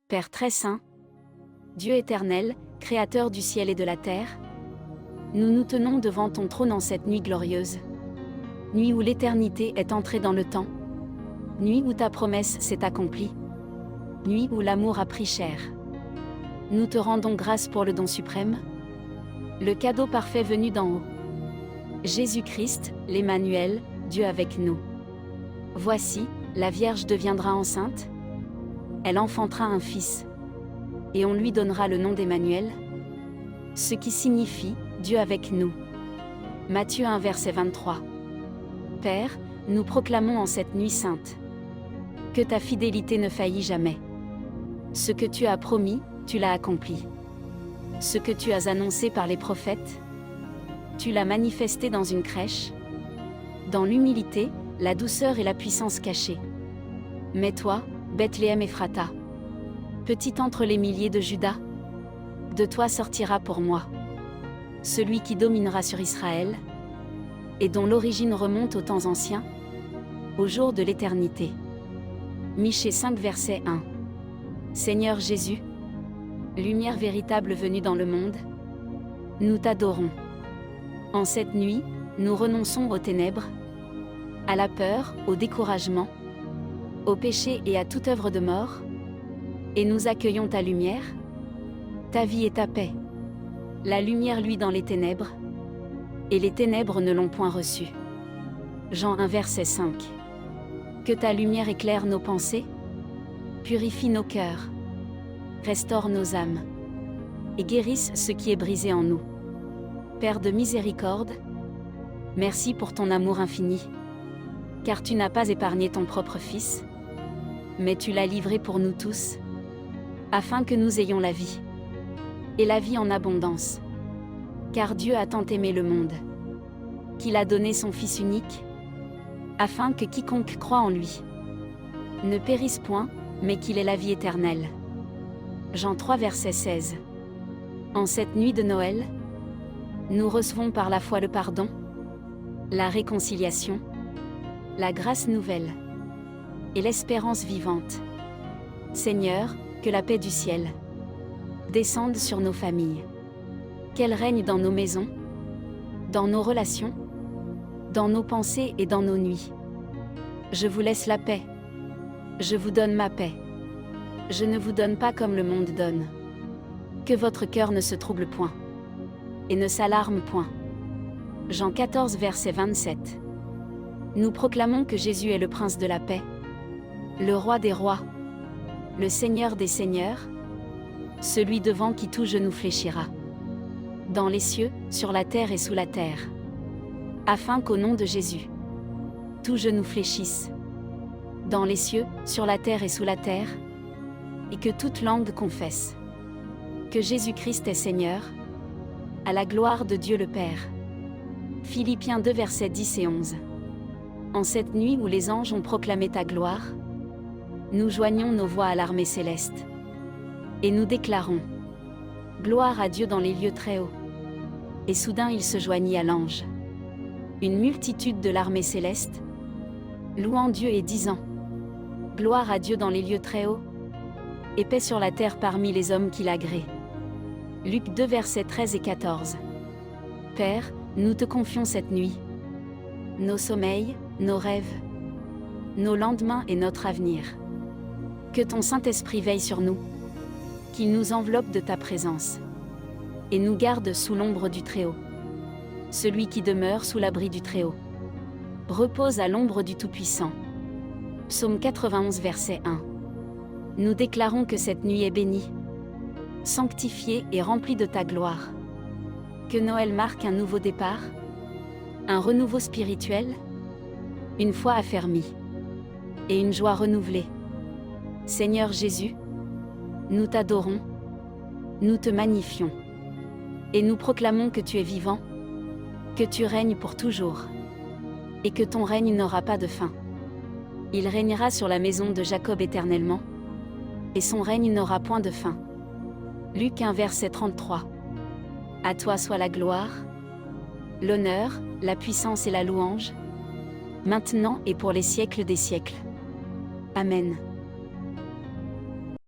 Père très saint, Dieu éternel, Créateur du ciel et de la terre, nous nous tenons devant ton trône en cette nuit glorieuse. Nuit où l'éternité est entrée dans le temps. Nuit où ta promesse s'est accomplie. Nuit où l'amour a pris chair. Nous te rendons grâce pour le don suprême, le cadeau parfait venu d'en haut. Jésus-Christ, l'Emmanuel, Dieu avec nous. Voici, la Vierge deviendra enceinte. Elle enfantera un fils. Et on lui donnera le nom d'Emmanuel, ce qui signifie Dieu avec nous. Matthieu 1 verset 23. Père, nous proclamons en cette nuit sainte que ta fidélité ne faillit jamais. Ce que tu as promis, tu l'as accompli. Ce que tu as annoncé par les prophètes, tu l'as manifesté dans une crèche, dans l'humilité, la douceur et la puissance cachée. Mais toi, Bethléem Ephrata, petit entre les milliers de Juda, de toi sortira pour moi celui qui dominera sur Israël, et dont l'origine remonte aux temps anciens, au jour de l'éternité. Michée 5 verset 1. Seigneur Jésus, lumière véritable venue dans le monde, nous t'adorons. En cette nuit, nous renonçons aux ténèbres, à la peur, au découragement, au péché et à toute œuvre de mort, et nous accueillons ta lumière, ta vie et ta paix. La lumière luit dans les ténèbres, et les ténèbres ne l'ont point reçue. Jean 1 verset 5. Que ta lumière éclaire nos pensées, purifie nos cœurs, restaure nos âmes, et guérisse ce qui est brisé en nous. Père de miséricorde, merci pour ton amour infini, car tu n'as pas épargné ton propre Fils, mais tu l'as livré pour nous tous, afin que nous ayons la vie, et la vie en abondance. Car Dieu a tant aimé le monde, qu'il a donné son Fils unique, afin que quiconque croit en lui ne périsse point, mais qu'il ait la vie éternelle. Jean 3 verset 16. En cette nuit de Noël, nous recevons par la foi le pardon, la réconciliation, la grâce nouvelle et l'espérance vivante. Seigneur, que la paix du ciel descende sur nos familles. Qu'elle règne dans nos maisons, dans nos relations, dans nos pensées et dans nos nuits. Je vous laisse la paix. Je vous donne ma paix. Je ne vous donne pas comme le monde donne. Que votre cœur ne se trouble point, et ne s'alarme point. Jean 14 verset 27. Nous proclamons que Jésus est le Prince de la paix, le Roi des rois, le Seigneur des seigneurs, celui devant qui tout genou fléchira, dans les cieux, sur la terre et sous la terre, afin qu'au nom de Jésus, tout genou fléchisse, dans les cieux, sur la terre et sous la terre, et que toute langue confesse que Jésus-Christ est Seigneur, à la gloire de Dieu le Père. Philippiens 2 versets 10 et 11. En cette nuit où les anges ont proclamé ta gloire, nous joignons nos voix à l'armée céleste, et nous déclarons « Gloire à Dieu dans les lieux très hauts ». Et soudain il se joignit à l'ange une multitude de l'armée céleste, louant Dieu et disant « Gloire à Dieu dans les lieux très hauts, et paix sur la terre parmi les hommes qu'il agrée ». Luc 2 versets 13 et 14. Père, nous te confions cette nuit, nos sommeils, nos rêves, nos lendemains et notre avenir. Que ton Saint-Esprit veille sur nous, qu'il nous enveloppe de ta présence, et nous garde sous l'ombre du Très-Haut. Celui qui demeure sous l'abri du Très-Haut repose à l'ombre du Tout-Puissant. Psaume 91 verset 1. Nous déclarons que cette nuit est bénie, sanctifiée et remplie de ta gloire. Que Noël marque un nouveau départ, un renouveau spirituel, une foi affermie, et une joie renouvelée. Seigneur Jésus, nous t'adorons, nous te magnifions, et nous proclamons que tu es vivant, que tu règnes pour toujours, et que ton règne n'aura pas de fin. Il régnera sur la maison de Jacob éternellement, et son règne n'aura point de fin. Luc 1 verset 33. À toi soit la gloire, l'honneur, la puissance et la louange, maintenant et pour les siècles des siècles. Amen.